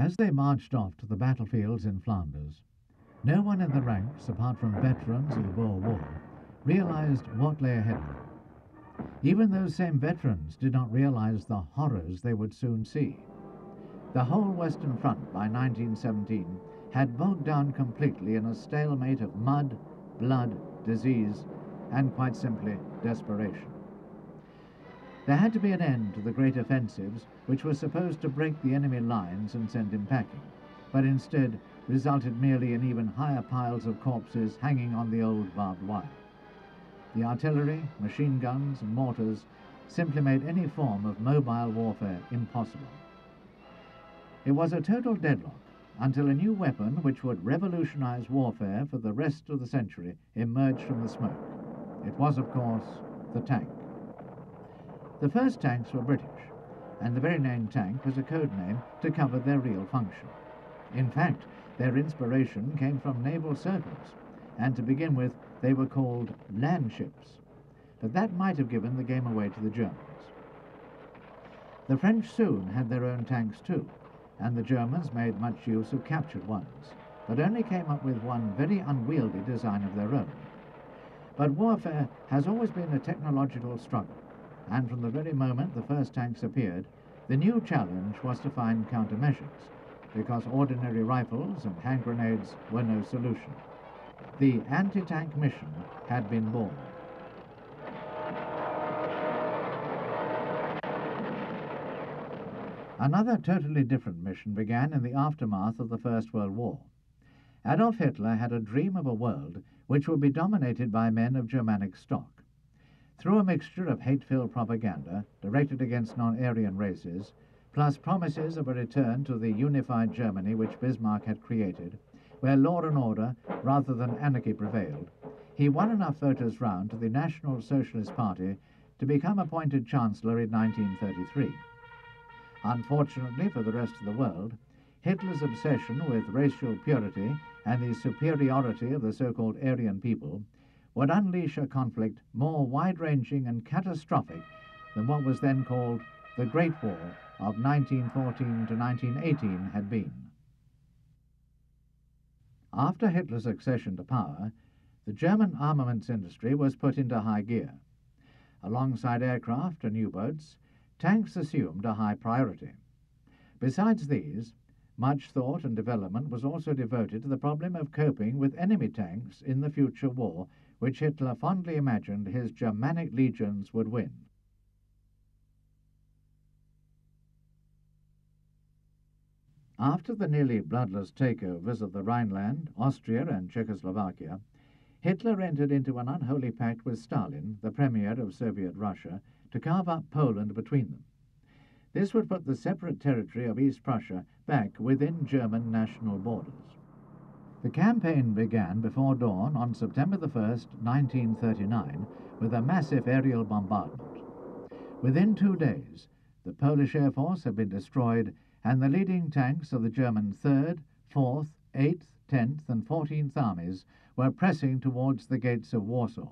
As they marched off to the battlefields in Flanders, no one in the ranks, apart from veterans of the Boer War, realized what lay ahead of them. Even those same veterans did not realize the horrors they would soon see. The whole Western Front by 1917 had bogged down completely in a stalemate of mud, blood, disease, and quite simply desperation. There had to be an end to the great offensives which were supposed to break the enemy lines and send him packing, but instead resulted merely in even higher piles of corpses hanging on the old barbed wire. The artillery, machine guns and mortars simply made any form of mobile warfare impossible. It was a total deadlock until a new weapon which would revolutionize warfare for the rest of the century emerged from the smoke. It was, of course, the tank. The first tanks were British, and the very name tank was a code name to cover their real function. In fact, their inspiration came from naval circles, and to begin with, they were called land ships. But that might have given the game away to the Germans. The French soon had their own tanks too, and the Germans made much use of captured ones, but only came up with one very unwieldy design of their own. But warfare has always been a technological struggle, and from the very moment the first tanks appeared, the new challenge was to find countermeasures, because ordinary rifles and hand grenades were no solution. The anti-tank mission had been born. Another totally different mission began in the aftermath of the First World War. Adolf Hitler had a dream of a world which would be dominated by men of Germanic stock. Through a mixture of hate-filled propaganda directed against non-Aryan races, plus promises of a return to the unified Germany which Bismarck had created, where law and order rather than anarchy prevailed, he won enough voters round to the National Socialist Party to become appointed Chancellor in 1933. Unfortunately for the rest of the world, Hitler's obsession with racial purity and the superiority of the so-called Aryan people would unleash a conflict more wide-ranging and catastrophic than what was then called the Great War of 1914 to 1918 had been. After Hitler's accession to power, the German armaments industry was put into high gear. Alongside aircraft and U-boats, tanks assumed a high priority. Besides these, much thought and development was also devoted to the problem of coping with enemy tanks in the future war, which Hitler fondly imagined his Germanic legions would win. After the nearly bloodless takeovers of the Rhineland, Austria and Czechoslovakia, Hitler entered into an unholy pact with Stalin, the premier of Soviet Russia, to carve up Poland between them. This would put the separate territory of East Prussia back within German national borders. The campaign began before dawn on September 1st, 1939, with a massive aerial bombardment. Within 2 days, the Polish Air Force had been destroyed, and the leading tanks of the German 3rd, 4th, 8th, 10th and 14th Armies were pressing towards the gates of Warsaw.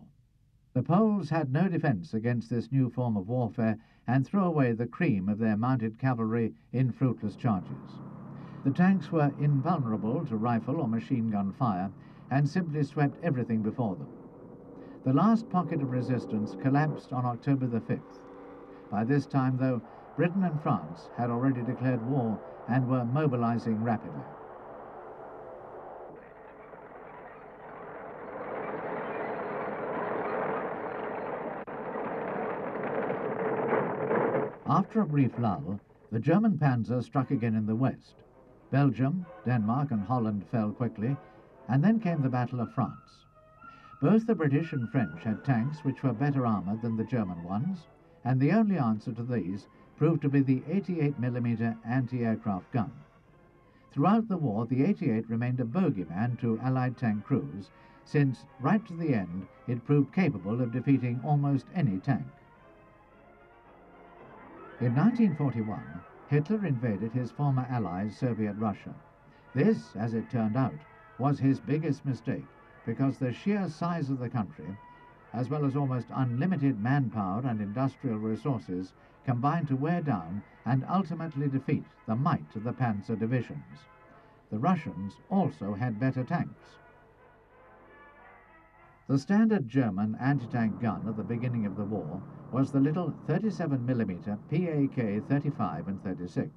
The Poles had no defense against this new form of warfare and threw away the cream of their mounted cavalry in fruitless charges. The tanks were invulnerable to rifle or machine gun fire and simply swept everything before them. The last pocket of resistance collapsed on October the 5th. By this time, though, Britain and France had already declared war and were mobilizing rapidly. After a brief lull, the German panzer struck again in the west. Belgium, Denmark and Holland fell quickly, and then came the Battle of France. Both the British and French had tanks which were better armoured than the German ones, and the only answer to these proved to be the 88mm anti-aircraft gun. Throughout the war, the 88 remained a bogeyman to Allied tank crews, since right to the end it proved capable of defeating almost any tank. In 1941, Hitler invaded his former ally, Soviet Russia. This, as it turned out, was his biggest mistake, because the sheer size of the country as well as almost unlimited manpower and industrial resources, combined to wear down and ultimately defeat the might of the panzer divisions. The Russians also had better tanks. The standard German anti-tank gun at the beginning of the war was the little 37mm PAK 35 and 36.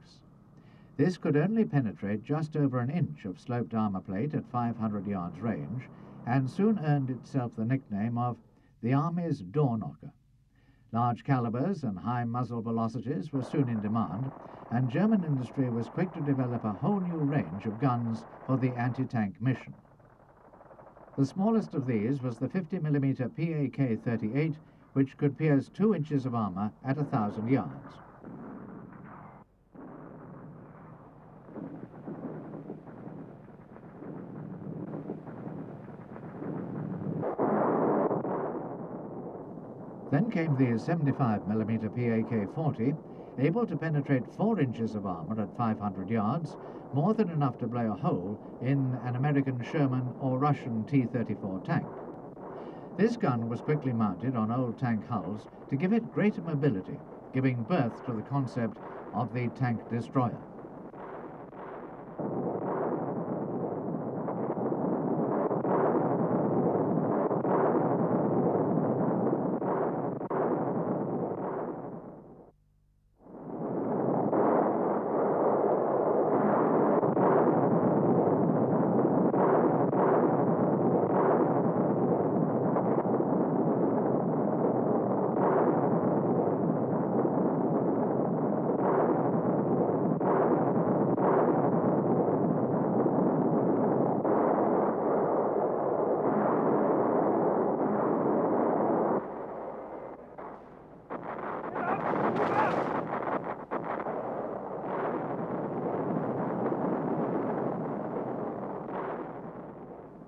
This could only penetrate just over an inch of sloped armour plate at 500 yards range, and soon earned itself the nickname of the Army's door knocker. Large calibers and high muzzle velocities were soon in demand, and German industry was quick to develop a whole new range of guns for the anti-tank mission. The smallest of these was the 50mm PAK 38, which could pierce 2 inches of armour at 1,000 yards. Then came the 75mm PAK 40, able to penetrate 4 inches of armour at 500 yards, more than enough to blow a hole in an American Sherman or Russian T-34 tank. This gun was quickly mounted on old tank hulls to give it greater mobility, giving birth to the concept of the tank destroyer.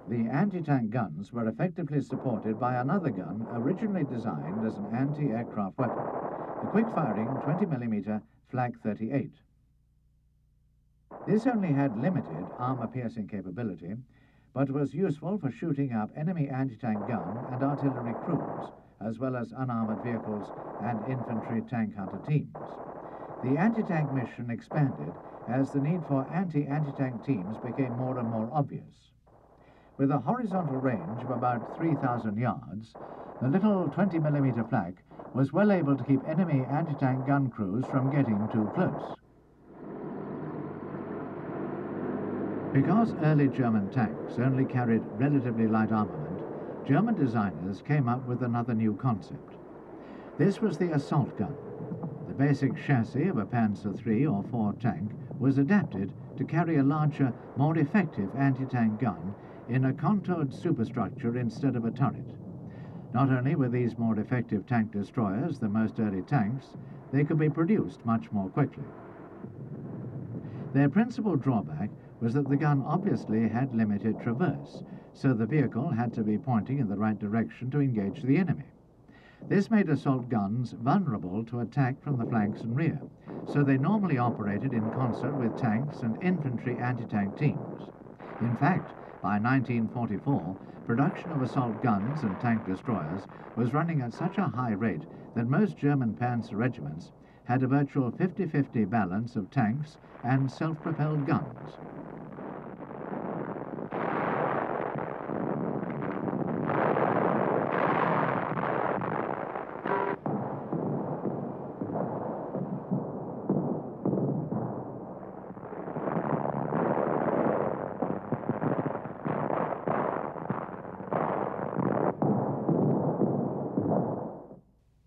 The anti-tank guns were effectively supported by another gun originally designed as an anti-aircraft weapon, the quick-firing 20mm Flak 38. This only had limited armour-piercing capability, but was useful for shooting up enemy anti-tank gun and artillery crews, as well as unarmoured vehicles and infantry tank hunter teams. The anti-tank mission expanded as the need for anti-tank teams became more and more obvious. With a horizontal range of about 3,000 yards, the little 20mm Flak was well able to keep enemy anti-tank gun crews from getting too close. Because early German tanks only carried relatively light armament, German designers came up with another new concept. This was the assault gun. The basic chassis of a Panzer III or IV tank was adapted to carry a larger, more effective anti-tank gun in a contoured superstructure instead of a turret. Not only were these more effective tank destroyers than most early tanks, they could be produced much more quickly. Their principal drawback was that the gun obviously had limited traverse, so the vehicle had to be pointing in the right direction to engage the enemy. This made assault guns vulnerable to attack from the flanks and rear, so they normally operated in concert with tanks and infantry anti-tank teams. In fact, by 1944, production of assault guns and tank destroyers was running at such a high rate that most German panzer regiments had a virtual 50-50 balance of tanks and self-propelled guns.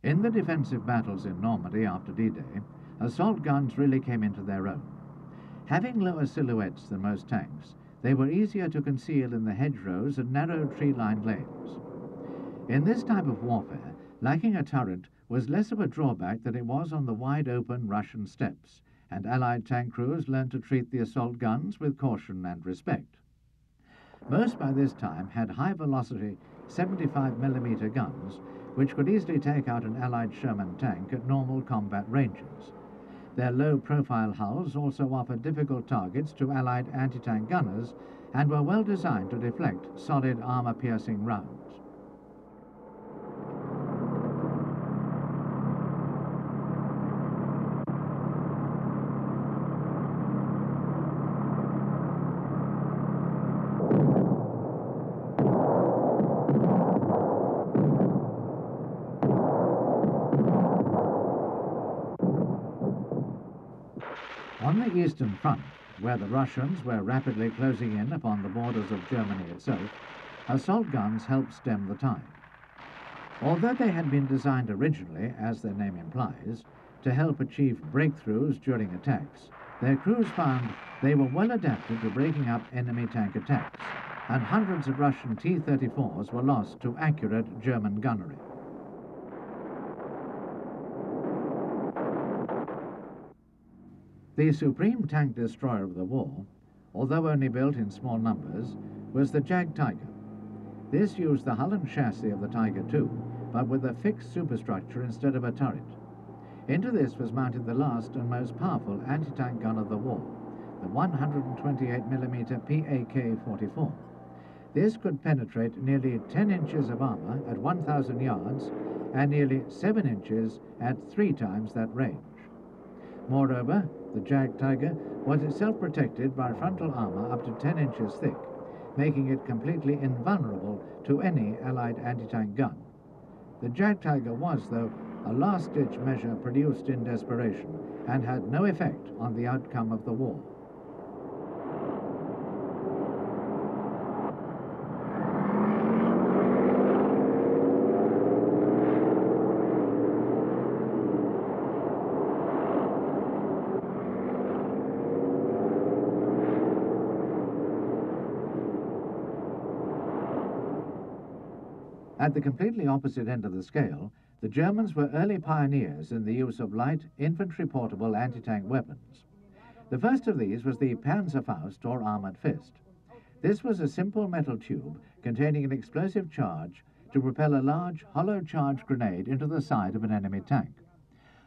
In the defensive battles in Normandy after D-Day, assault guns really came into their own. Having lower silhouettes than most tanks, they were easier to conceal in the hedgerows and narrow tree-lined lanes. In this type of warfare, lacking a turret was less of a drawback than it was on the wide-open Russian steppes, and Allied tank crews learned to treat the assault guns with caution and respect. Most by this time had high-velocity 75mm guns, which could easily take out an Allied Sherman tank at normal combat ranges. Their low-profile hulls also offered difficult targets to Allied anti-tank gunners and were well designed to deflect solid armour-piercing rounds. On the Eastern Front, where the Russians were rapidly closing in upon the borders of Germany itself, assault guns helped stem the tide. Although they had been designed originally, as their name implies, to help achieve breakthroughs during attacks, their crews found they were well adapted to breaking up enemy tank attacks, and hundreds of Russian T-34s were lost to accurate German gunnery. The supreme tank destroyer of the war, although only built in small numbers, was the Jag Tiger. This used the hull and chassis of the Tiger II, but with a fixed superstructure instead of a turret. Into this was mounted the last and most powerful anti-tank gun of the war, the 128mm PAK-44. This could penetrate nearly 10 inches of armor at 1,000 yards and nearly 7 inches at 3 times that range. Moreover, the Jag Tiger was itself protected by frontal armor up to 10 inches thick, making it completely invulnerable to any Allied anti-tank gun. The Jag Tiger was, though, a last-ditch measure produced in desperation and had no effect on the outcome of the war. At the completely opposite end of the scale, the Germans were early pioneers in the use of light infantry portable anti-tank weapons. The first of these was the Panzerfaust, or armored fist. This was a simple metal tube containing an explosive charge to propel a large hollow charge grenade into the side of an enemy tank.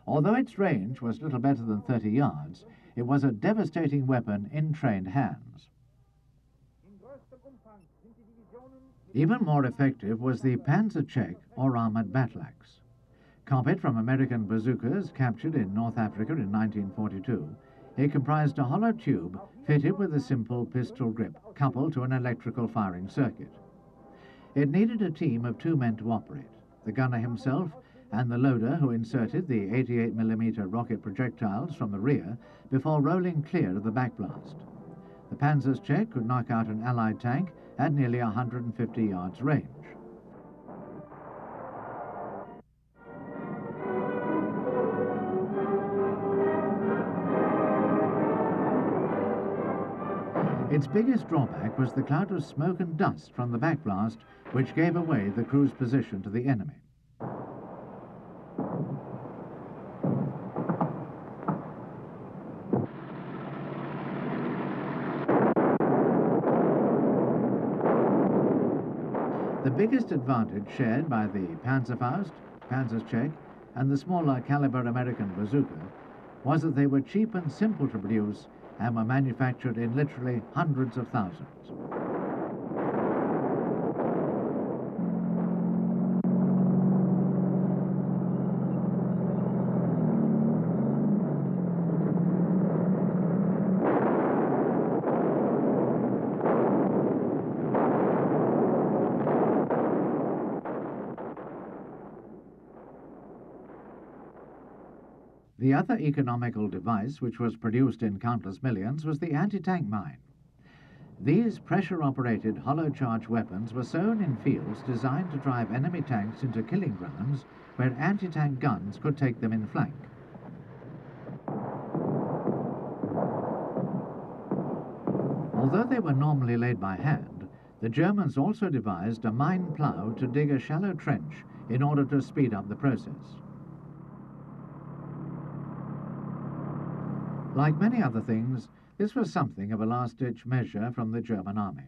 Although its range was little better than 30 yards, it was a devastating weapon in trained hands. Even more effective was the Panzercheck, or armored battle axe. Copied from American bazookas captured in North Africa in 1942, it comprised a hollow tube fitted with a simple pistol grip coupled to an electrical firing circuit. It needed a team of 2 men to operate, the gunner himself and the loader who inserted the 88mm rocket projectiles from the rear before rolling clear of the backblast. The Panzercheck could knock out an Allied tank at nearly 150 yards range. Its biggest drawback was the cloud of smoke and dust from the backblast, which gave away the crew's position to the enemy. The biggest advantage shared by the Panzerfaust, Panzercheck, and the smaller caliber American bazooka was that they were cheap and simple to produce and were manufactured in literally hundreds of thousands. The other economical device which was produced in countless millions was the anti-tank mine. These pressure-operated hollow-charge weapons were sown in fields designed to drive enemy tanks into killing grounds where anti-tank guns could take them in flank. Although they were normally laid by hand, the Germans also devised a mine plough to dig a shallow trench in order to speed up the process. Like many other things, this was something of a last-ditch measure from the German army.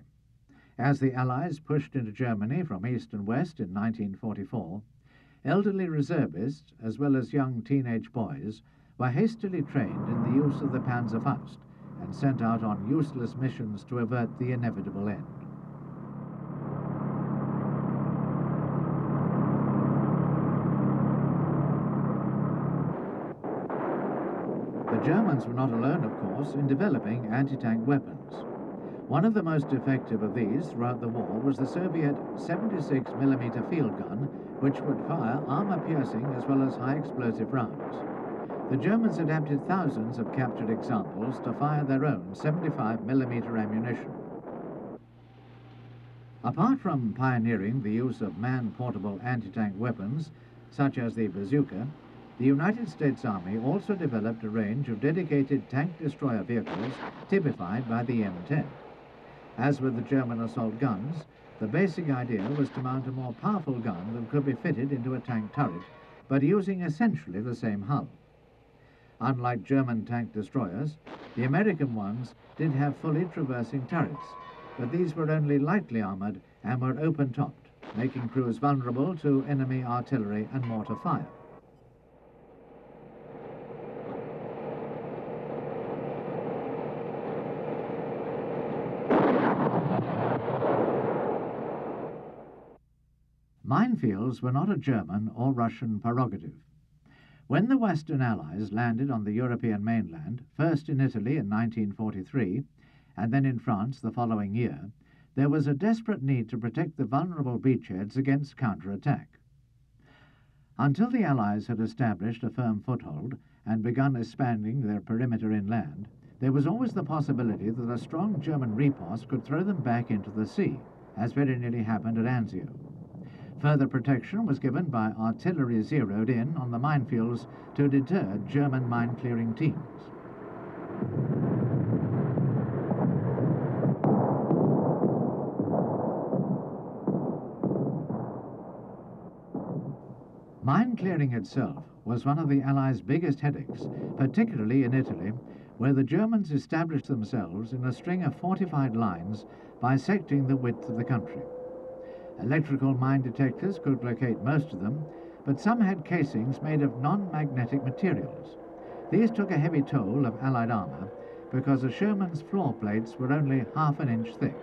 As the Allies pushed into Germany from east and west in 1944, elderly reservists, as well as young teenage boys, were hastily trained in the use of the Panzerfaust and sent out on useless missions to avert the inevitable end. The Germans were not alone, of course, in developing anti-tank weapons. One of the most effective of these throughout the war was the Soviet 76mm field gun, which would fire armor-piercing as well as high-explosive rounds. The Germans adapted thousands of captured examples to fire their own 75mm ammunition. Apart from pioneering the use of man-portable anti-tank weapons, such as the bazooka, the United States Army also developed a range of dedicated tank destroyer vehicles typified by the M10. As with the German assault guns, the basic idea was to mount a more powerful gun that could be fitted into a tank turret, but using essentially the same hull. Unlike German tank destroyers, the American ones did have fully traversing turrets, but these were only lightly armoured and were open-topped, making crews vulnerable to enemy artillery and mortar fire. Minefields were not a German or Russian prerogative. When the Western Allies landed on the European mainland, first in Italy in 1943, and then in France the following year, there was a desperate need to protect the vulnerable beachheads against counter-attack. Until the Allies had established a firm foothold and begun expanding their perimeter inland, there was always the possibility that a strong German riposte could throw them back into the sea, as very nearly happened at Anzio. Further protection was given by artillery zeroed in on the minefields to deter German mine-clearing teams. Mine clearing itself was one of the Allies' biggest headaches, particularly in Italy, where the Germans established themselves in a string of fortified lines bisecting the width of the country. Electrical mine detectors could locate most of them, but some had casings made of non-magnetic materials. These took a heavy toll of Allied armour because the Sherman's floor plates were only half an inch thick.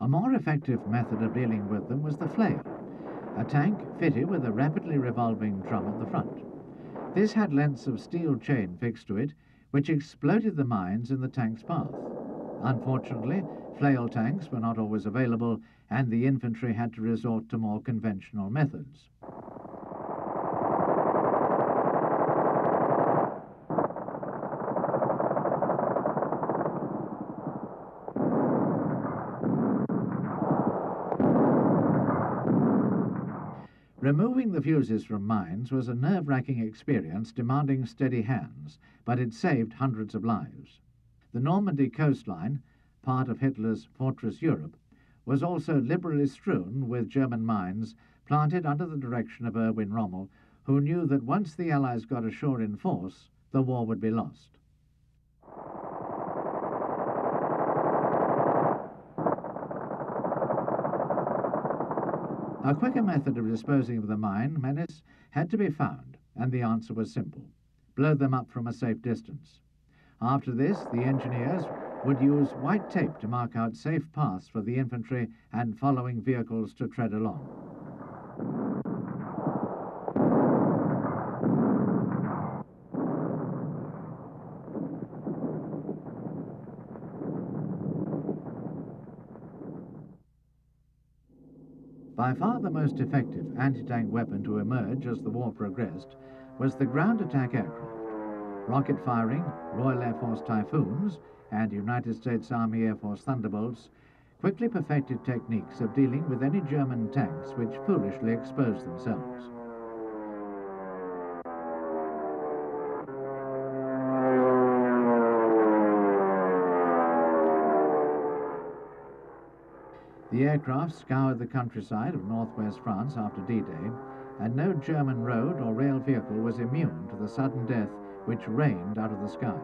A more effective method of dealing with them was the flail, a tank fitted with a rapidly revolving drum at the front. This had lengths of steel chain fixed to it, which exploded the mines in the tank's path. Unfortunately, flail tanks were not always available, and the infantry had to resort to more conventional methods. Removing the fuses from mines was a nerve-wracking experience demanding steady hands, but it saved hundreds of lives. The Normandy coastline, part of Hitler's Fortress Europe, was also liberally strewn with German mines planted under the direction of Erwin Rommel, who knew that once the Allies got ashore in force, the war would be lost. A quicker method of disposing of the mine menace had to be found, and the answer was simple: blow them up from a safe distance. After this, the engineers would use white tape to mark out safe paths for the infantry and following vehicles to tread along. By far the most effective anti-tank weapon to emerge as the war progressed was the ground attack aircraft. Rocket-firing Royal Air Force Typhoons and United States Army Air Force Thunderbolts quickly perfected techniques of dealing with any German tanks which foolishly exposed themselves. The aircraft scoured the countryside of northwest France after D-Day, and no German road or rail vehicle was immune to the sudden death which rained out of the sky.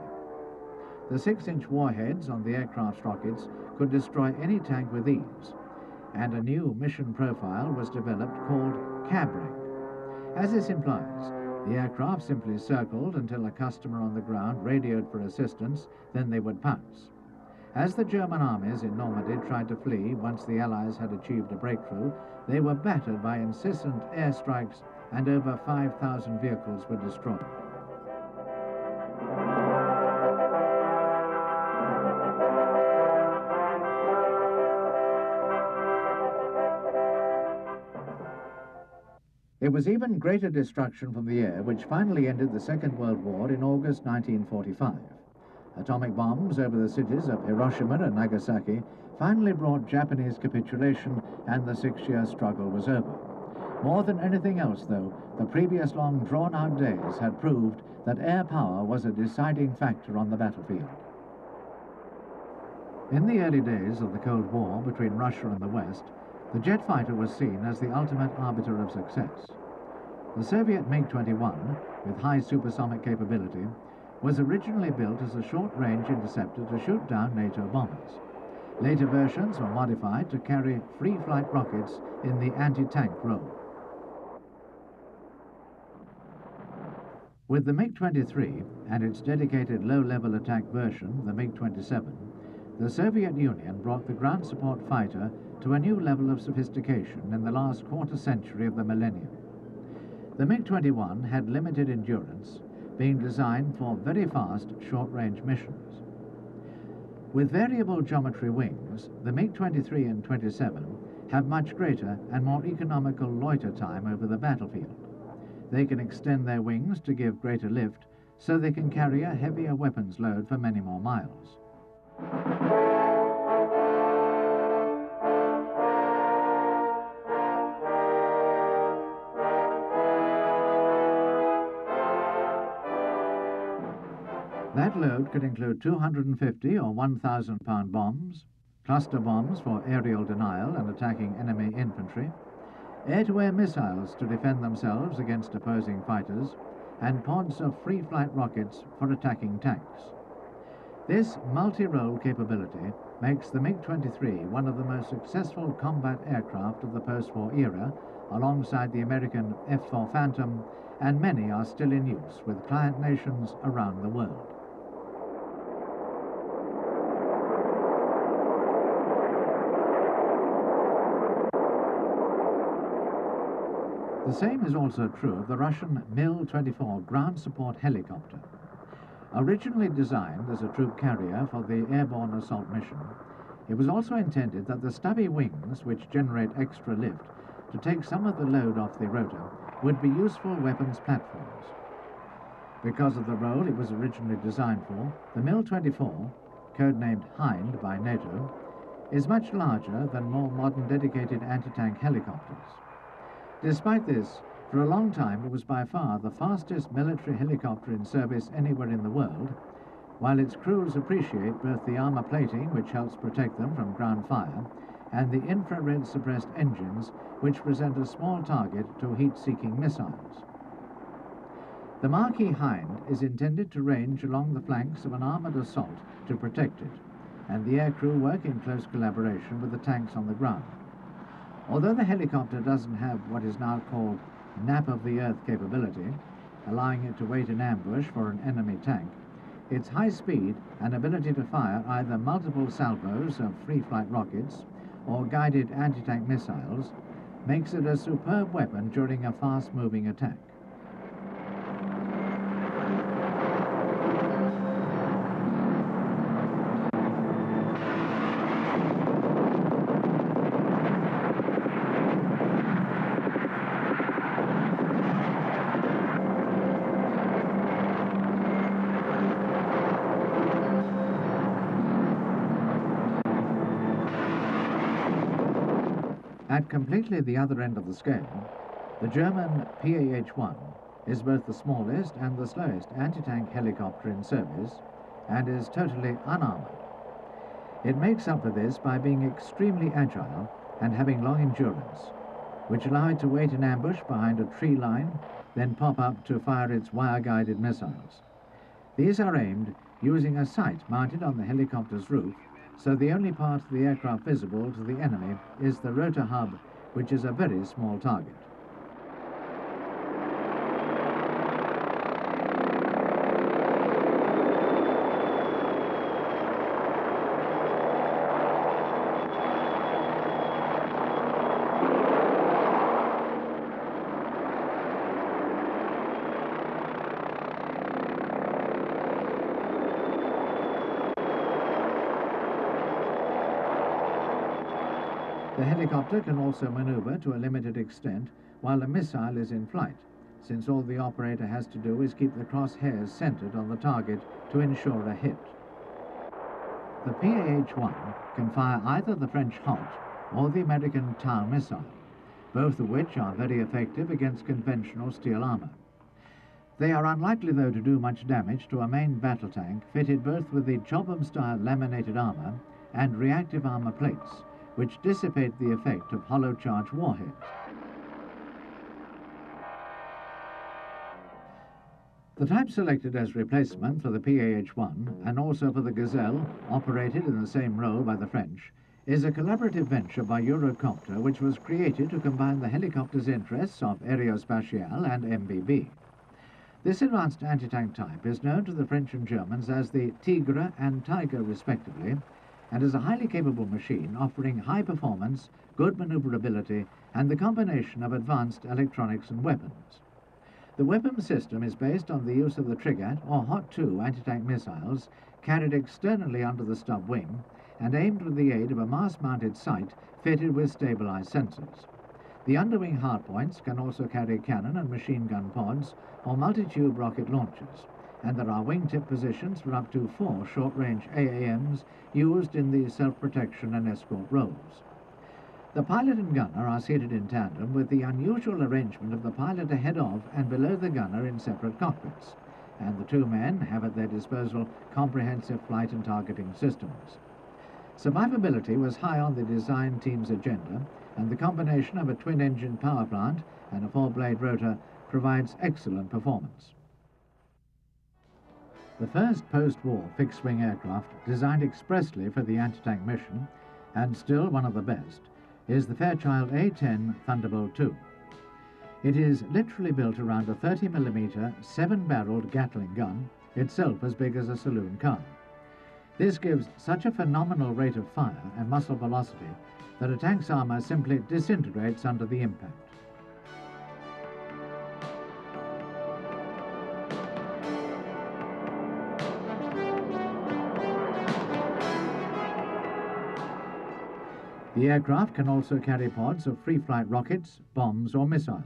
The 6-inch warheads on the aircraft's rockets could destroy any tank with ease, and a new mission profile was developed called cab rank. As this implies, the aircraft simply circled until a customer on the ground radioed for assistance, then they would pounce. As the German armies in Normandy tried to flee once the Allies had achieved a breakthrough, they were battered by incessant airstrikes, and over 5,000 vehicles were destroyed. It was even greater destruction from the air which finally ended the Second World War in August 1945. Atomic bombs over the cities of Hiroshima and Nagasaki finally brought Japanese capitulation, and the 6-year struggle was over. More than anything else, though, the previous long drawn-out days had proved that air power was a deciding factor on the battlefield. In the early days of the Cold War between Russia and the West, the jet fighter was seen as the ultimate arbiter of success. The Soviet MiG-21, with high supersonic capability, was originally built as a short-range interceptor to shoot down NATO bombers. Later versions were modified to carry free-flight rockets in the anti-tank role. With the MiG-23 and its dedicated low-level attack version, the MiG-27, the Soviet Union brought the ground support fighter to a new level of sophistication in the last quarter century of the millennium. The MiG-21 had limited endurance, being designed for very fast, short-range missions. With variable geometry wings, the MiG-23 and 27 have much greater and more economical loiter time over the battlefield. They can extend their wings to give greater lift, so they can carry a heavier weapons load for many more miles. That load could include 250 or 1,000-pound bombs, cluster bombs for aerial denial and attacking enemy infantry, air-to-air missiles to defend themselves against opposing fighters, and pods of free-flight rockets for attacking tanks. This multi-role capability makes the MiG-23 one of the most successful combat aircraft of the post-war era, alongside the American F-4 Phantom, and many are still in use with client nations around the world. The same is also true of the Russian Mil-24 ground support helicopter. Originally designed as a troop carrier for the airborne assault mission, it was also intended that the stubby wings, which generate extra lift, to take some of the load off the rotor, would be useful weapons platforms. Because of the role it was originally designed for, the Mil-24, codenamed Hind by NATO, is much larger than more modern dedicated anti-tank helicopters. Despite this, for a long time it was by far the fastest military helicopter in service anywhere in the world, while its crews appreciate both the armor plating, which helps protect them from ground fire, and the infrared suppressed engines, which present a small target to heat-seeking missiles. The Marquis Hind is intended to range along the flanks of an armored assault to protect it, and the aircrew work in close collaboration with the tanks on the ground. Although the helicopter doesn't have what is now called nap-of-the-earth capability, allowing it to wait in ambush for an enemy tank, its high speed and ability to fire either multiple salvos of free-flight rockets or guided anti-tank missiles makes it a superb weapon during a fast-moving attack. At completely the other end of the scale, the German PAH-1 is both the smallest and the slowest anti-tank helicopter in service and is totally unarmored. It makes up for this by being extremely agile and having long endurance, which allow it to wait in ambush behind a tree line, then pop up to fire its wire-guided missiles. These are aimed using a sight mounted on the helicopter's roof, so the only part of the aircraft visible to the enemy is the rotor hub, which is a very small target. The helicopter can also maneuver to a limited extent while a missile is in flight, since all the operator has to do is keep the crosshairs centered on the target to ensure a hit. The PAH-1 can fire either the French Hot or the American Tau missile, both of which are very effective against conventional steel armor. They are unlikely, though, to do much damage to a main battle tank fitted both with the Chobham-style laminated armor and reactive armor plates, which dissipate the effect of hollow charge warheads. The type selected as replacement for the PAH-1 and also for the Gazelle, operated in the same role by the French, is a collaborative venture by Eurocopter which was created to combine the helicopter's interests of Aerospatiale and MBB. This advanced anti-tank type is known to the French and Germans as the Tigre and Tiger respectively, and is a highly capable machine offering high performance, good maneuverability, and the combination of advanced electronics and weapons. The weapon system is based on the use of the Trigat or Hot 2 anti-tank missiles carried externally under the stub wing and aimed with the aid of a mass-mounted sight fitted with stabilized sensors. The underwing hardpoints can also carry cannon and machine gun pods or multi-tube rocket launchers, and there are wingtip positions for up to 4 short-range AAMs used in the self-protection and escort roles. The pilot and gunner are seated in tandem with the unusual arrangement of the pilot ahead of and below the gunner in separate cockpits, and the two men have at their disposal comprehensive flight and targeting systems. Survivability was high on the design team's agenda, and the combination of a twin-engine power plant and a 4-blade rotor provides excellent performance. The first post-war fixed-wing aircraft designed expressly for the anti-tank mission, and still one of the best, is the Fairchild A-10 Thunderbolt II. It is literally built around a 30mm 7-barreled Gatling gun, itself as big as a saloon car. This gives such a phenomenal rate of fire and muzzle velocity that a tank's armor simply disintegrates under the impact. The aircraft can also carry pods of free-flight rockets, bombs or missiles.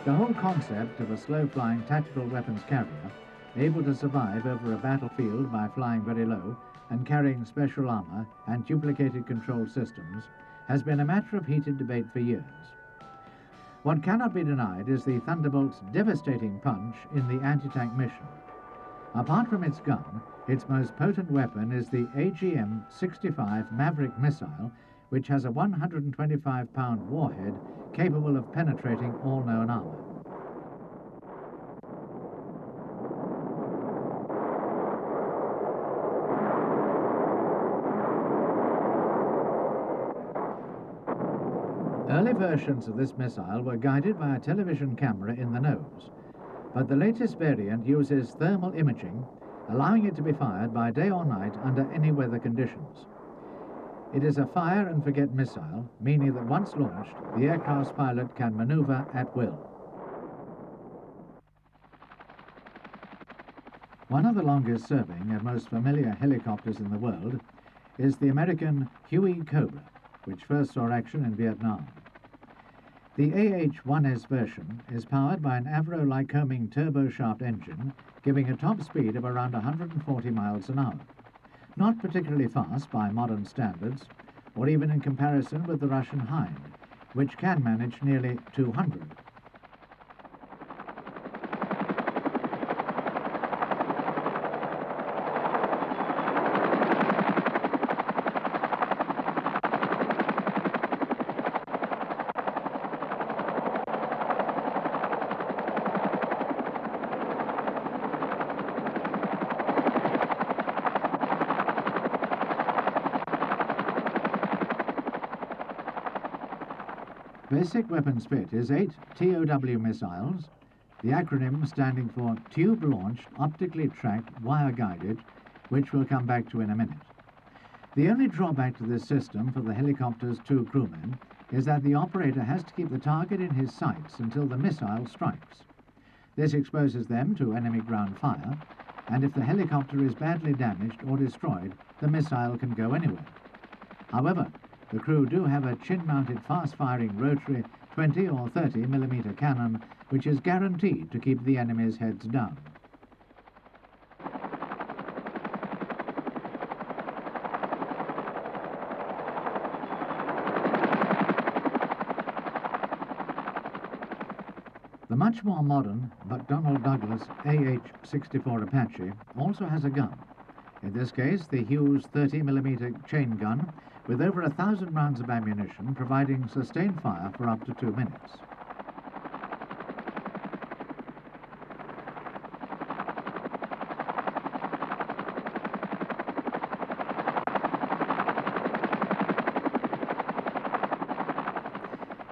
The whole concept of a slow-flying tactical weapons carrier, able to survive over a battlefield by flying very low and carrying special armor and duplicated control systems, has been a matter of heated debate for years. What cannot be denied is the Thunderbolt's devastating punch in the anti-tank mission. Apart from its gun, its most potent weapon is the AGM-65 Maverick missile, which has a 125-pound warhead capable of penetrating all known armor. Early versions of this missile were guided by a television camera in the nose, but the latest variant uses thermal imaging, allowing it to be fired by day or night under any weather conditions. It is a fire-and-forget missile, meaning that once launched, the aircraft's pilot can maneuver at will. One of the longest-serving and most familiar helicopters in the world is the American Huey Cobra, which first saw action in Vietnam. The AH-1S version is powered by an Avro-Lycoming turboshaft engine, giving a top speed of around 140 miles an hour. Not particularly fast by modern standards, or even in comparison with the Russian Hind, which can manage nearly 200. Basic weapons fit is 8 TOW missiles, the acronym standing for Tube-Launched, Optically Tracked, Wire-Guided, which we'll come back to in a minute. The only drawback to this system for the helicopter's 2 crewmen is that the operator has to keep the target in his sights until the missile strikes. This exposes them to enemy ground fire, and if the helicopter is badly damaged or destroyed, the missile can go anywhere. However, the crew do have a chin-mounted fast-firing rotary 20 or 30 millimeter cannon, which is guaranteed to keep the enemy's heads down. The much more modern McDonnell Douglas AH-64 Apache also has a gun. In this case, the Hughes 30mm chain gun with over 1,000 rounds of ammunition, providing sustained fire for up to 2 minutes.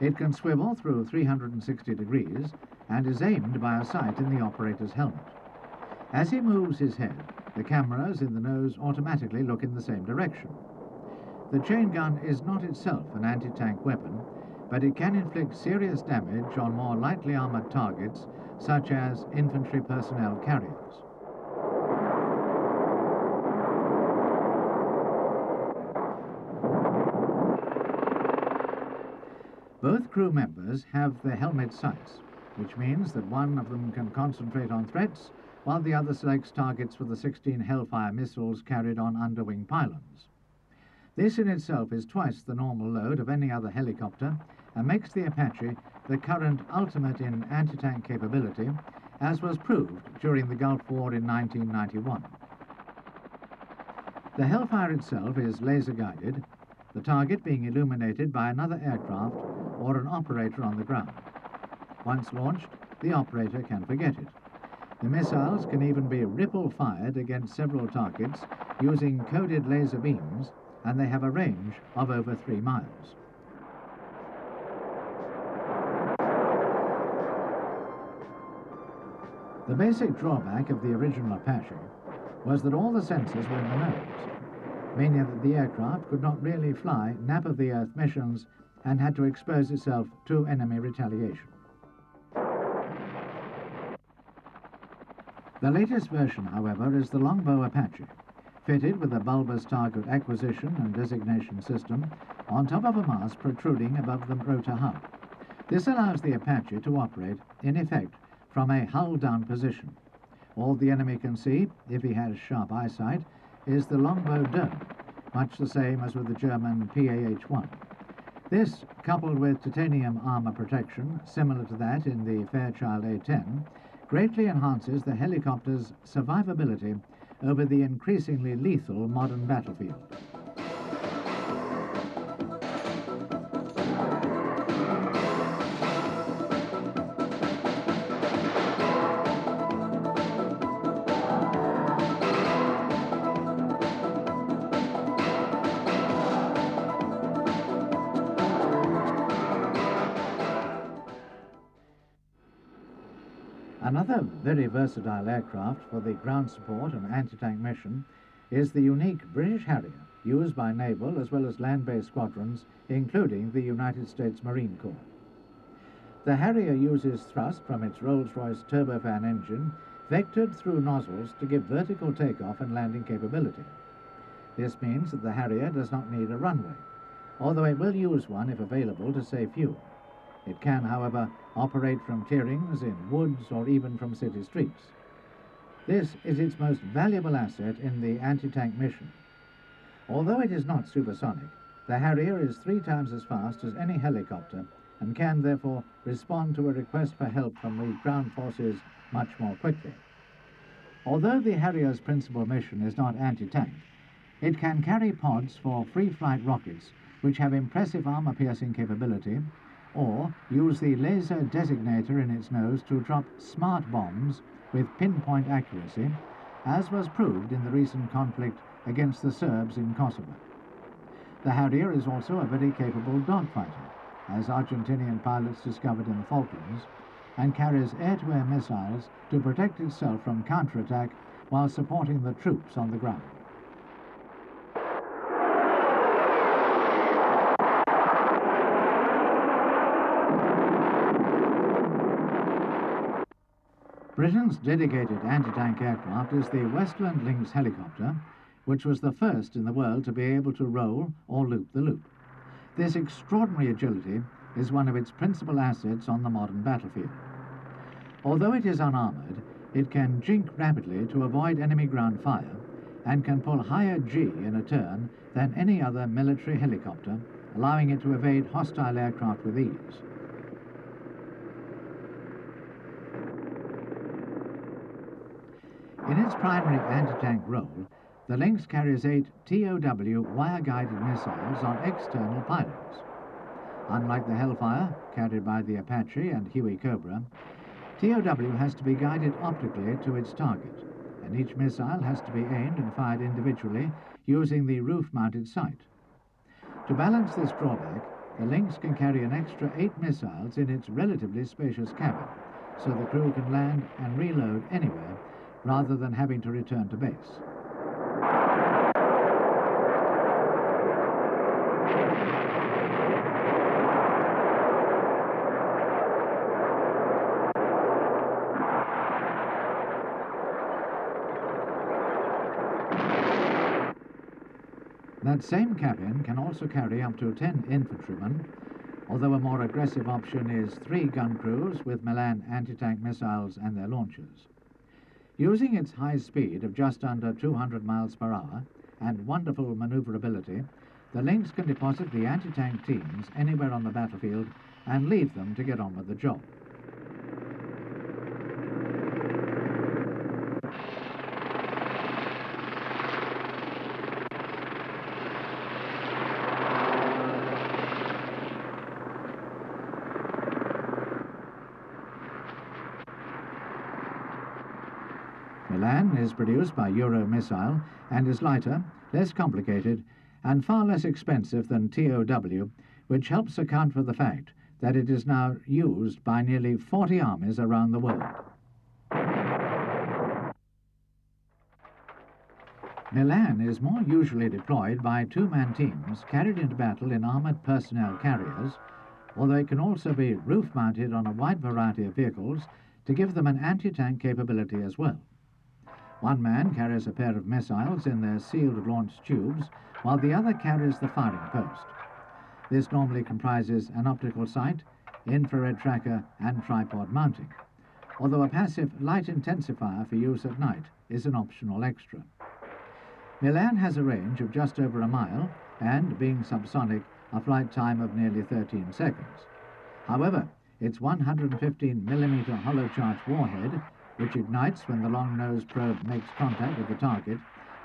It can swivel through 360 degrees and is aimed by a sight in the operator's helmet. As he moves his head, the cameras in the nose automatically look in the same direction. The chain gun is not itself an anti-tank weapon, but it can inflict serious damage on more lightly armored targets, such as infantry personnel carriers. Both crew members have their helmet sights, which means that one of them can concentrate on threats, while the other selects targets for the 16 Hellfire missiles carried on underwing pylons. This in itself is twice the normal load of any other helicopter and makes the Apache the current ultimate in anti-tank capability, as was proved during the Gulf War in 1991. The Hellfire itself is laser-guided, the target being illuminated by another aircraft or an operator on the ground. Once launched, the operator can forget it. The missiles can even be ripple-fired against several targets using coded laser beams, and they have a range of over 3 miles. The basic drawback of the original Apache was that all the sensors were in the nose, meaning that the aircraft could not really fly nap-of-the-earth missions and had to expose itself to enemy retaliation. The latest version, however, is the Longbow Apache, fitted with a bulbous target acquisition and designation system on top of a mast protruding above the rotor hub. This allows the Apache to operate, in effect, from a hull-down position. All the enemy can see, if he has sharp eyesight, is the longbow dome, much the same as with the German PAH-1. This, coupled with titanium armor protection, similar to that in the Fairchild A-10, greatly enhances the helicopter's survivability over the increasingly lethal modern battlefield. Another very versatile aircraft for the ground support and anti-tank mission is the unique British Harrier, used by naval as well as land-based squadrons, including the United States Marine Corps. The Harrier uses thrust from its Rolls-Royce turbofan engine vectored through nozzles to give vertical takeoff and landing capability. This means that the Harrier does not need a runway, although it will use one if available to save fuel. It can, however, operate from clearings in woods or even from city streets. This is its most valuable asset in the anti-tank mission. Although it is not supersonic, the Harrier is 3 times as fast as any helicopter and can therefore respond to a request for help from the ground forces much more quickly. Although the Harrier's principal mission is not anti-tank, it can carry pods for free-flight rockets which have impressive armor-piercing capability, or use the laser designator in its nose to drop smart bombs with pinpoint accuracy, as was proved in the recent conflict against the Serbs in Kosovo. The Harrier is also a very capable dogfighter, as Argentinian pilots discovered in the Falklands, and carries air-to-air missiles to protect itself from counterattack while supporting the troops on the ground. Britain's dedicated anti-tank aircraft is the Westland Lynx helicopter, which was the first in the world to be able to roll or loop the loop. This extraordinary agility is one of its principal assets on the modern battlefield. Although it is unarmoured, it can jink rapidly to avoid enemy ground fire and can pull higher G in a turn than any other military helicopter, allowing it to evade hostile aircraft with ease. In its primary anti-tank role, the Lynx carries 8 TOW wire-guided missiles on external pylons. Unlike the Hellfire, carried by the Apache and Huey Cobra, TOW has to be guided optically to its target, and each missile has to be aimed and fired individually using the roof-mounted sight. To balance this drawback, the Lynx can carry an extra 8 missiles in its relatively spacious cabin, so the crew can land and reload anywhere rather than having to return to base. That same cabin can also carry up to 10 infantrymen, although a more aggressive option is 3 gun crews with Milan anti-tank missiles and their launchers. Using its high speed of just under 200 miles per hour and wonderful maneuverability, the Lynx can deposit the anti-tank teams anywhere on the battlefield and leave them to get on with the job. Milan is produced by Euro Missile and is lighter, less complicated, and far less expensive than TOW, which helps account for the fact that it is now used by nearly 40 armies around the world. Milan is more usually deployed by 2-man teams carried into battle in armoured personnel carriers, although it can also be roof-mounted on a wide variety of vehicles to give them an anti-tank capability as well. One man carries a pair of missiles in their sealed launch tubes, while the other carries the firing post. This normally comprises an optical sight, infrared tracker, and tripod mounting, although a passive light intensifier for use at night is an optional extra. Milan has a range of just over a mile and, being subsonic, a flight time of nearly 13 seconds. However, its 115mm hollow charge warhead, which ignites when the long-nosed probe makes contact with the target,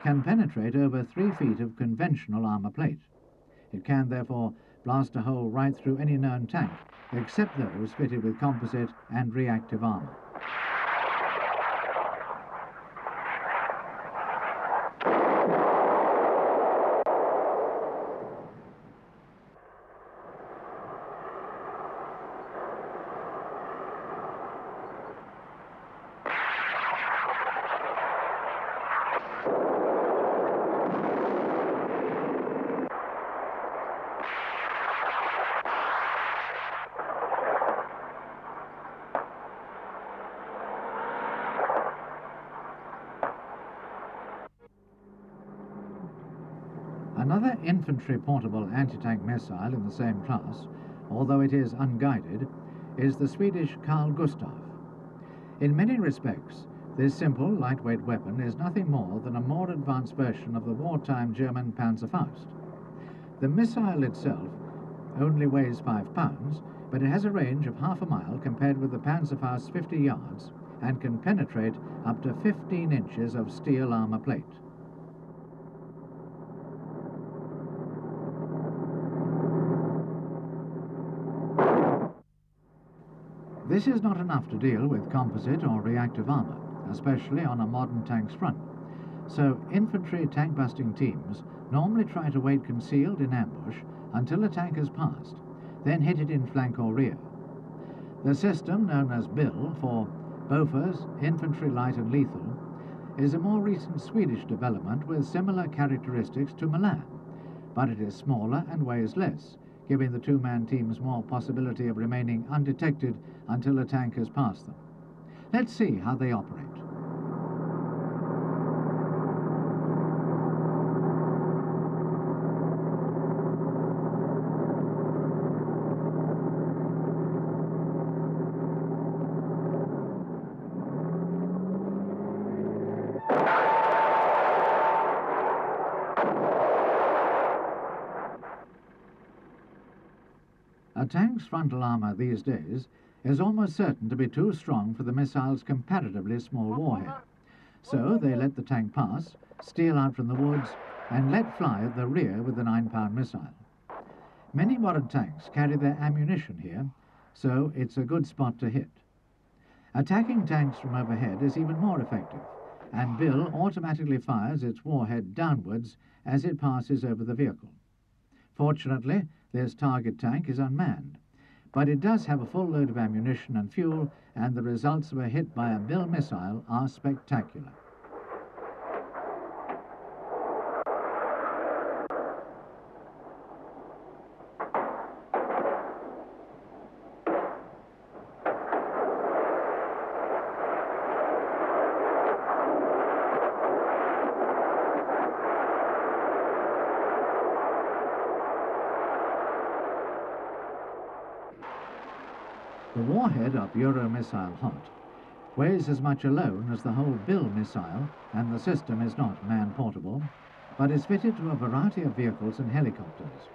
can penetrate over 3 feet of conventional armour plate. It can, therefore, blast a hole right through any known tank, except those fitted with composite and reactive armour. Another infantry portable anti-tank missile in the same class, although it is unguided, is the Swedish Carl Gustaf. In many respects, this simple, lightweight weapon is nothing more than a more advanced version of the wartime German Panzerfaust. The missile itself only weighs 5 pounds, but it has a range of half a mile compared with the Panzerfaust's 50 yards and can penetrate up to 15 inches of steel armour plate. This is not enough to deal with composite or reactive armour, especially on a modern tank's front, so infantry tank-busting teams normally try to wait concealed in ambush until a tank has passed, then hit it in flank or rear. The system, known as BIL for Bofors, Infantry Light and Lethal, is a more recent Swedish development with similar characteristics to Milan, but it is smaller and weighs less, giving the 2-man teams more possibility of remaining undetected until a tank has passed them. Let's see how they operate. A tank's frontal armour these days is almost certain to be too strong for the missile's comparatively small warhead. So they let the tank pass, steal out from the woods, and let fly at the rear with the 9-pound missile. Many modern tanks carry their ammunition here, so it's a good spot to hit. Attacking tanks from overhead is even more effective, and Bill automatically fires its warhead downwards as it passes over the vehicle. Fortunately, this target tank is unmanned, but it does have a full load of ammunition and fuel, and the results of a hit by a Bill missile are spectacular. The warhead of Euromissile Hot weighs as much alone as the whole Bill missile, and the system is not man-portable, but is fitted to a variety of vehicles and helicopters.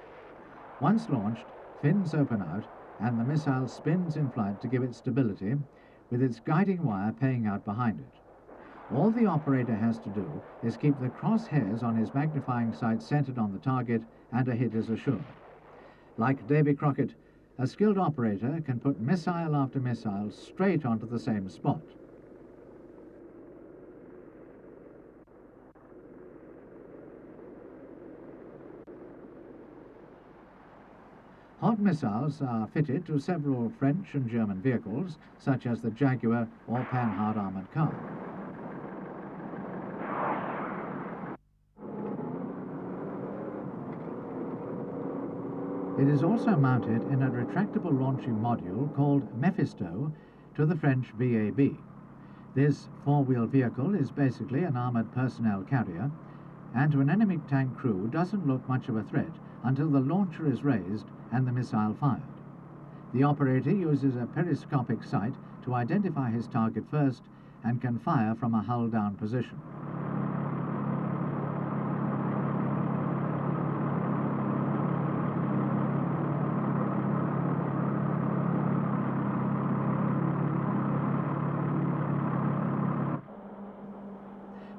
Once launched, fins open out, and the missile spins in flight to give it stability, with its guiding wire paying out behind it. All the operator has to do is keep the crosshairs on his magnifying sight centered on the target, and a hit is assured. Like Davy Crockett, a skilled operator can put missile after missile straight onto the same spot. Hot missiles are fitted to several French and German vehicles, such as the Jaguar or Panhard armoured car. It is also mounted in a retractable launching module called Mephisto to the French VAB. This four-wheel vehicle is basically an armoured personnel carrier, and to an enemy tank crew doesn't look much of a threat until the launcher is raised and the missile fired. The operator uses a periscopic sight to identify his target first and can fire from a hull-down position.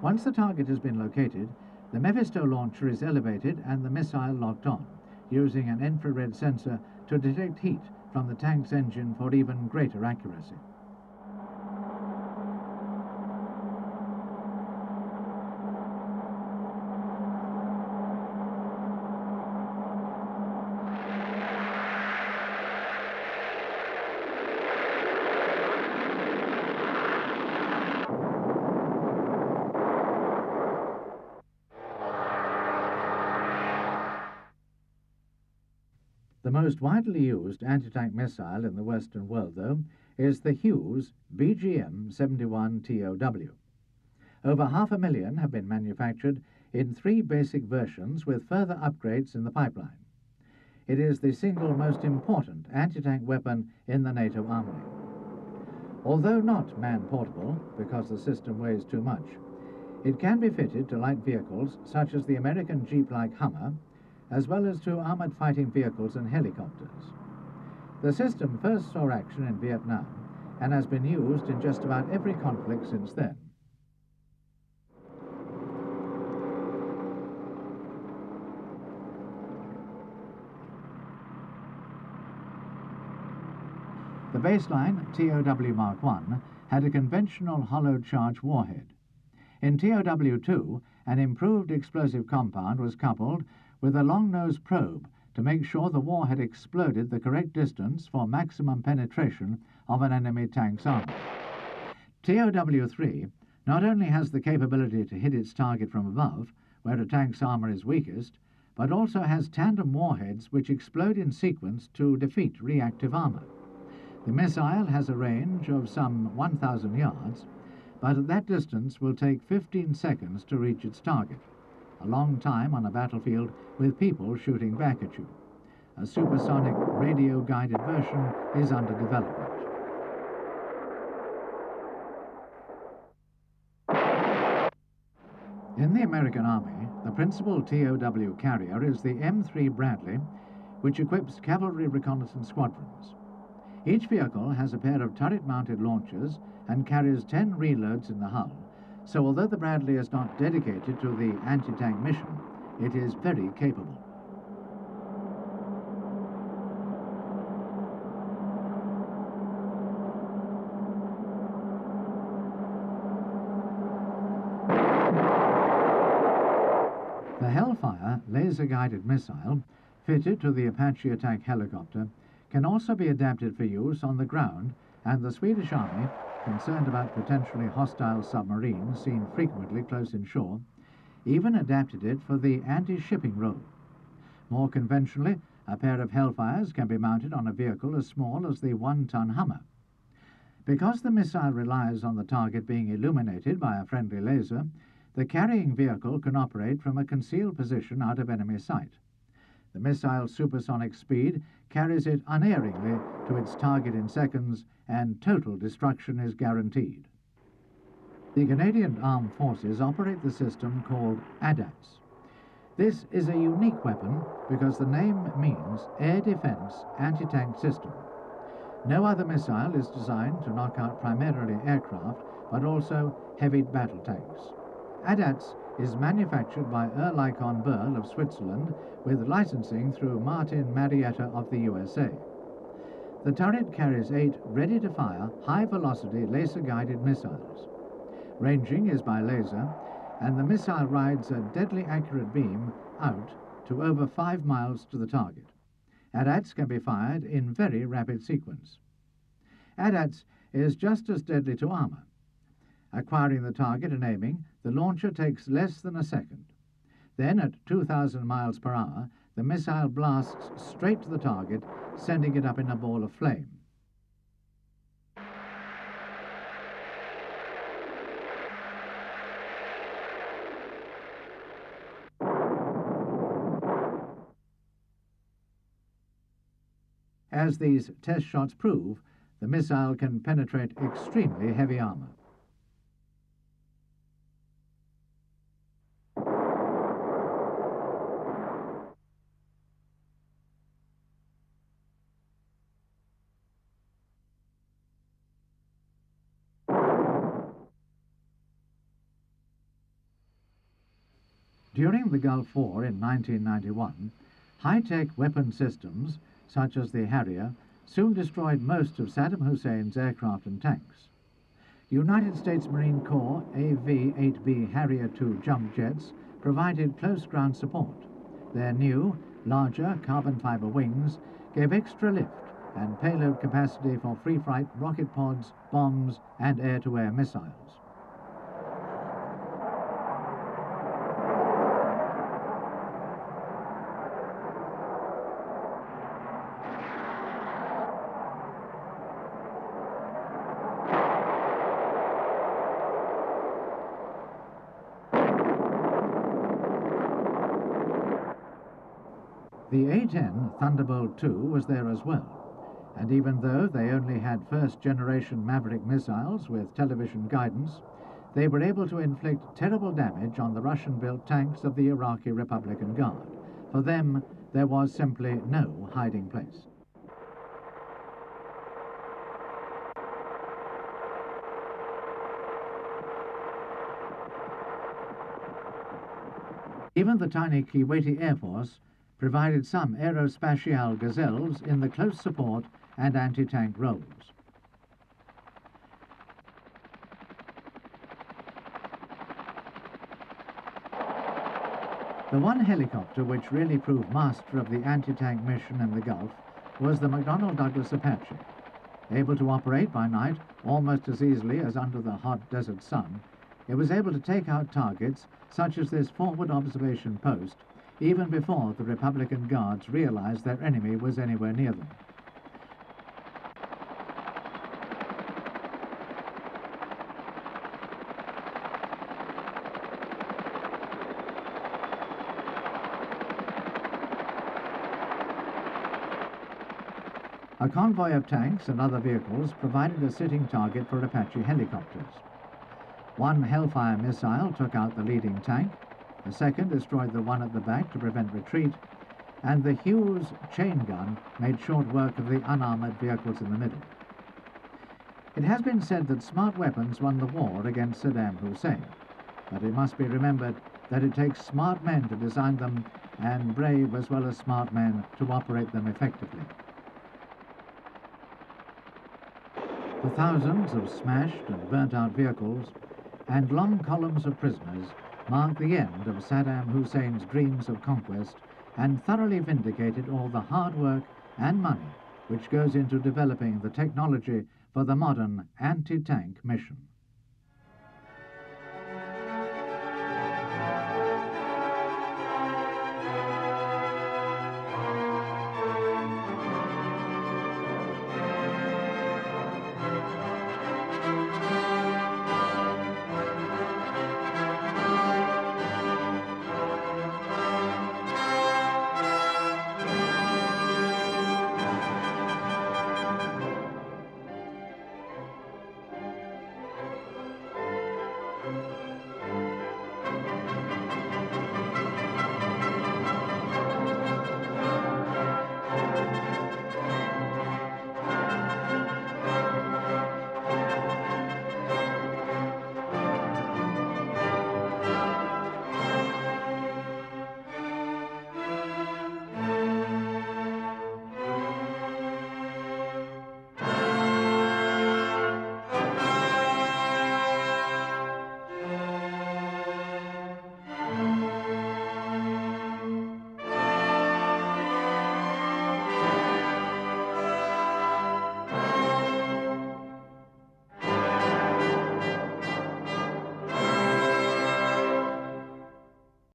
Once the target has been located, the Mephisto launcher is elevated and the missile locked on, using an infrared sensor to detect heat from the tank's engine for even greater accuracy. The most widely used anti-tank missile in the Western world, though, is the Hughes BGM-71 TOW. Over 500,000 have been manufactured in 3 basic versions with further upgrades in the pipeline. It is the single most important anti-tank weapon in the NATO armoury. Although not man-portable, because the system weighs too much, it can be fitted to light vehicles such as the American Jeep-like Hummer, as well as to armoured fighting vehicles and helicopters. The system first saw action in Vietnam and has been used in just about every conflict since then. The baseline TOW Mark I had a conventional hollow charge warhead. In TOW-2, an improved explosive compound was coupled with a long-nose probe to make sure the warhead exploded the correct distance for maximum penetration of an enemy tank's armor. TOW-3 not only has the capability to hit its target from above, where a tank's armor is weakest, but also has tandem warheads which explode in sequence to defeat reactive armor. The missile has a range of some 1,000 yards, but at that distance will take 15 seconds to reach its target, a long time on a battlefield with people shooting back at you. A supersonic radio-guided version is under development. In the American Army, the principal TOW carrier is the M3 Bradley, which equips cavalry reconnaissance squadrons. Each vehicle has a pair of turret-mounted launchers and carries 10 reloads in the hull, so although the Bradley is not dedicated to the anti-tank mission, it is very capable. The Hellfire laser-guided missile, fitted to the Apache attack helicopter, can also be adapted for use on the ground, and the Swedish Army, concerned about potentially hostile submarines seen frequently close inshore, even adapted it for the anti-shipping role. More conventionally, a pair of Hellfires can be mounted on a vehicle as small as the 1-ton Hummer. Because the missile relies on the target being illuminated by a friendly laser, the carrying vehicle can operate from a concealed position out of enemy sight. The missile's supersonic speed carries it unerringly to its target in seconds, and total destruction is guaranteed. The Canadian Armed Forces operate the system called ADATS. This is a unique weapon because the name means Air Defense Anti-Tank System. No other missile is designed to knock out primarily aircraft, but also heavy battle tanks. ADATS is manufactured by Oerlikon Berl of Switzerland with licensing through Martin Marietta of the USA. The turret carries 8 ready-to-fire, high-velocity laser-guided missiles. Ranging is by laser, and the missile rides a deadly accurate beam out to over 5 miles to the target. ADATS can be fired in very rapid sequence. ADATS is just as deadly to armor. Acquiring the target and aiming, the launcher takes less than a second. Then, at 2,000 miles per hour, the missile blasts straight to the target, sending it up in a ball of flame. As these test shots prove, the missile can penetrate extremely heavy armor. During the Gulf War in 1991, high-tech weapon systems, such as the Harrier, soon destroyed most of Saddam Hussein's aircraft and tanks. United States Marine Corps AV-8B Harrier II jump jets provided close ground support. Their new, larger carbon fiber wings gave extra lift and payload capacity for free-flight rocket pods, bombs, and air-to-air missiles. The A-10 Thunderbolt II was there as well, and even though they only had first-generation Maverick missiles with television guidance, they were able to inflict terrible damage on the Russian-built tanks of the Iraqi Republican Guard. For them, there was simply no hiding place. Even the tiny Kuwaiti Air Force provided some aerospatial gazelles in the close support and anti-tank roles. The one helicopter which really proved master of the anti-tank mission in the Gulf was the McDonnell Douglas Apache. Able to operate by night almost as easily as under the hot desert sun, it was able to take out targets such as this forward observation post even before the Republican Guards realized their enemy was anywhere near them. A convoy of tanks and other vehicles provided a sitting target for Apache helicopters. One Hellfire missile took out the leading tank, the second destroyed the one at the back to prevent retreat, and the Hughes chain gun made short work of the unarmoured vehicles in the middle. It has been said that smart weapons won the war against Saddam Hussein, but it must be remembered that it takes smart men to design them and brave as well as smart men to operate them effectively. The thousands of smashed and burnt-out vehicles and long columns of prisoners marked the end of Saddam Hussein's dreams of conquest and thoroughly vindicated all the hard work and money which goes into developing the technology for the modern anti-tank mission.